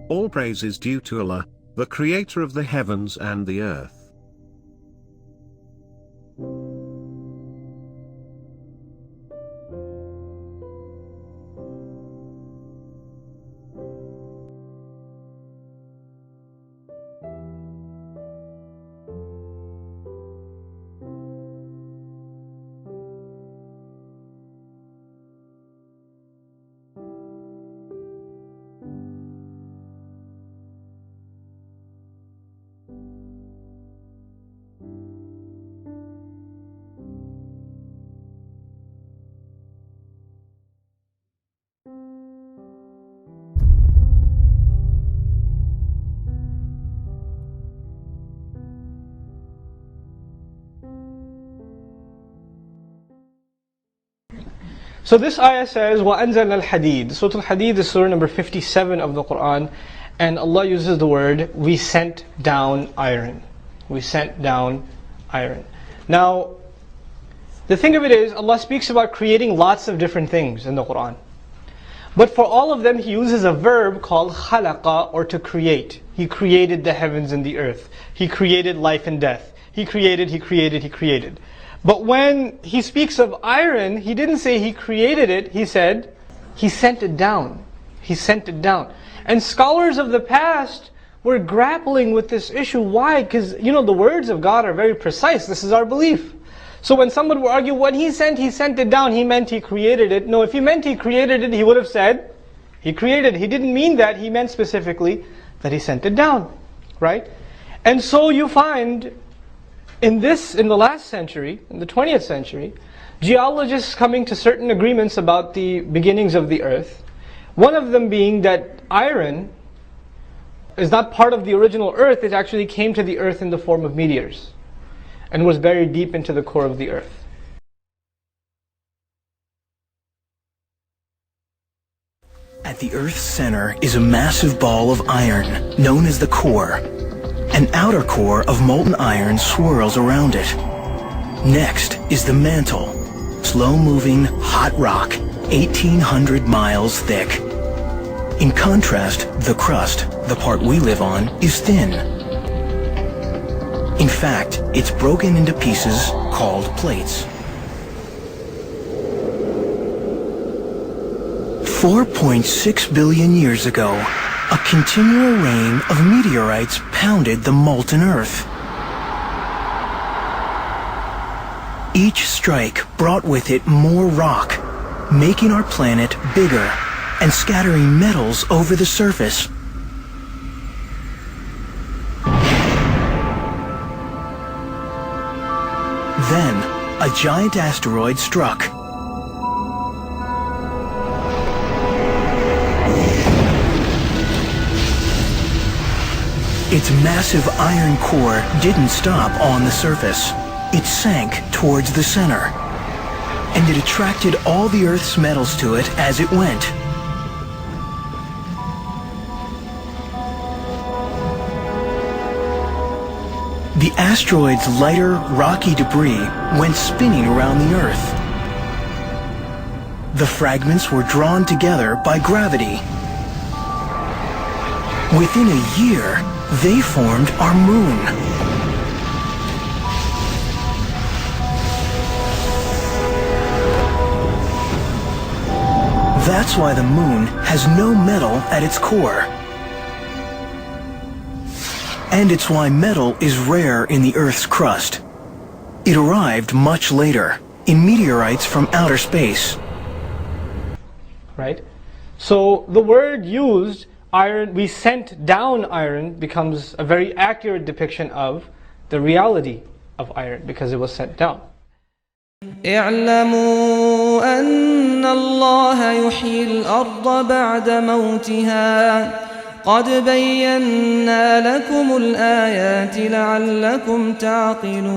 All praise is due to Allah, the creator of the heavens and the earth. So this ayah says, وَأَنزَلْنَا الْحَدِيدِ. Surah Al-Hadid is surah number 57 of the Quran. And Allah uses the word, we sent down iron. We sent down iron. Now, the thing of it is, Allah speaks about creating lots of different things in the Quran. But for all of them, He uses a verb called khalaqa, or to create. He created the heavens and the earth. He created life and death. He created, He created, He created. But when He speaks of iron, He didn't say He created it, He said, He sent it down. He sent it down. And scholars of the past were grappling with this issue. Why? Because, the words of God are very precise. This is our belief. So when someone would argue, when He sent it down, He meant He created it. No, if He meant He created it, He would have said, He created it. He didn't mean that. He meant specifically that He sent it down. Right? And so you find, in the last century, in the 20th century, geologists coming to certain agreements about the beginnings of the earth. One of them being that iron is not part of the original earth, it actually came to the earth in the form of meteors and was buried deep into the core of the earth. At the Earth's center is a massive ball of iron known as the core. An outer core of molten iron swirls around it. Next is the mantle, slow-moving hot rock, 1,800 miles thick. In contrast, the crust, the part we live on, is thin. In fact, it's broken into pieces called plates. 4.6 billion years ago, a continual rain of meteorites pounded the molten Earth. Each strike brought with it more rock, making our planet bigger and scattering metals over the surface. Then, a giant asteroid struck. Its massive iron core didn't stop on the surface. It sank towards the center, and it attracted all the Earth's metals to it as it went. The asteroid's lighter, rocky debris went spinning around the Earth. The fragments were drawn together by gravity. Within a year, they formed our moon. That's why the moon has no metal at its core. And it's why metal is rare in the Earth's crust. It arrived much later, in meteorites from outer space. Right? So the word used, iron, we sent down iron, becomes a very accurate depiction of the reality of iron, because it was sent down. اعلموا أن الله يحيي الأرض بعد موتها قد بينا لكم الآيات لعلكم تعقلون